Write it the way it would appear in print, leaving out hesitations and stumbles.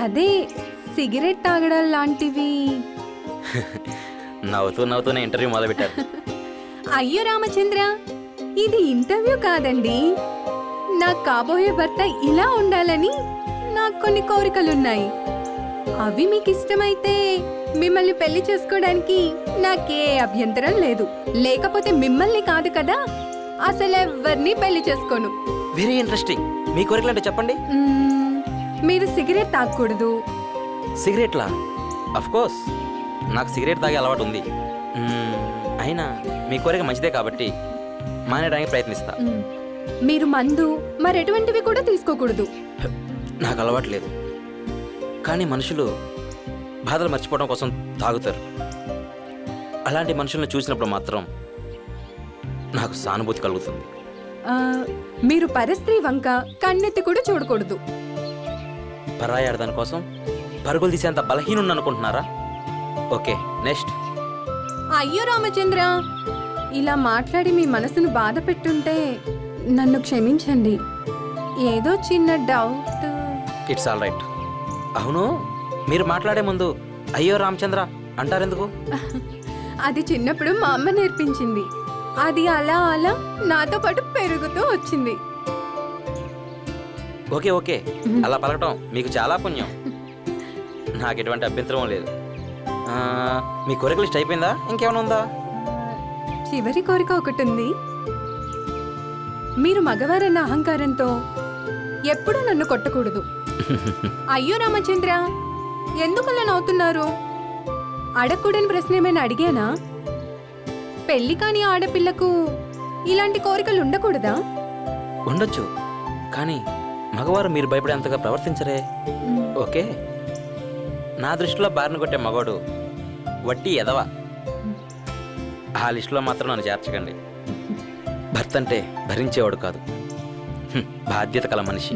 అదే సిగరెట్ తాగడం లాంటివి. నవ్వుతూనే ఇంటర్వ్యూ మొదలుపెట్టారు. అయ్యో రామచంద్ర, ఇది ఇంటర్వ్యూ కాదండి. నా కాబోయే భర్త ఇలా ఉండాలని నాకు కొన్ని కోరికలున్నాయి. అవి మీకు ఇష్టమైతే మిమ్మల్ని పెళ్లి చేసుకోవడానికి నాకే అభ్యంతరం లేదు. లేకపోతే మిమ్మల్ని కాదు కదా, అసలు ఎవరిని పెళ్లి చేసుకోను. Very interesting. మీ కోరికలు అంటే చెప్పండి. మీరు సిగరెట్ తాగకూడదు. సిగరెట్లా? అఫ్ కోర్స్ నాకు సిగరెట్ తాగే అలవాటు ఉంది. అయినా మీ కోరిక మంచిదే కాబట్టి మానేయడానికి ప్రయత్నిస్తా. మీరు మందు మరెటువంటివి కూడా తీసుకోకూడదు. నాకు అలవాటు లేదు, కానీ మనుషులు బాధలు మర్చిపోవడం కోసం తాగుతారు. అలాంటి మనుషులను చూసినప్పుడు మాత్రం నాకు సానుభూతి కలుగుతుంది. మీరు పరస్త్రీ వంక కన్నెత్తి కూడా చూడకూడదు. పరాయి ఆడదాని కోసం పరుగులు తీసేంత బలహీనుండి అనుకుంటున్నారా? Okay, next. అయ్యో రామచంద్ర, ఇలా మాట్లాడి మీ మనసును బాధ పెట్టుంటే నన్ను క్షమించండి. ఏదో చిన్న డౌట్. It's all right. అవును, మీరు మాట్లాడే ముందు అయ్యో రామచంద్ర అంటారెందుకు? అది చిన్నప్పుడు మా అమ్మ నేర్పించింది. అది అలా అలా నాతో పాటు పెరుగుతూ వచ్చింది. ఓకే ఓకే, అలా పలకటం మీకు చాలా పుణ్యం. నాకు ఎటువంటి అభ్యంతరం లేదు. మీ కోరిక లిస్ట్ అయిపోయిందా? ఇంకేమైనా ఉందా? చివరి కోరిక ఒకటి ఉంది. మీరు మగవారన్న అహంకారంతో ఎప్పుడూ నన్ను కొట్టకూడదు. అయ్యో రామచంద్ర, ఎందుకలా నవ్వుతున్నారు? అడగకూడని ప్రశ్న ఏమైనా అడిగానా? పెళ్లి కాని ఆడపిల్లకు ఇలాంటి కోరికలు ఉండకూడదా? ఉండొచ్చు, కానీ మగవారు మీరు భయపడేంతగా ప్రవర్తించరే. ఓకే, నా దృష్టిలో బారిన కొట్టే మగవాడు వట్టి ఎదవ. ఆ లిస్టులో మాత్రం నన్ను చేర్చకండి. భర్త అంటే భరించేవాడు కాదు, బాధ్యత కల మనిషి.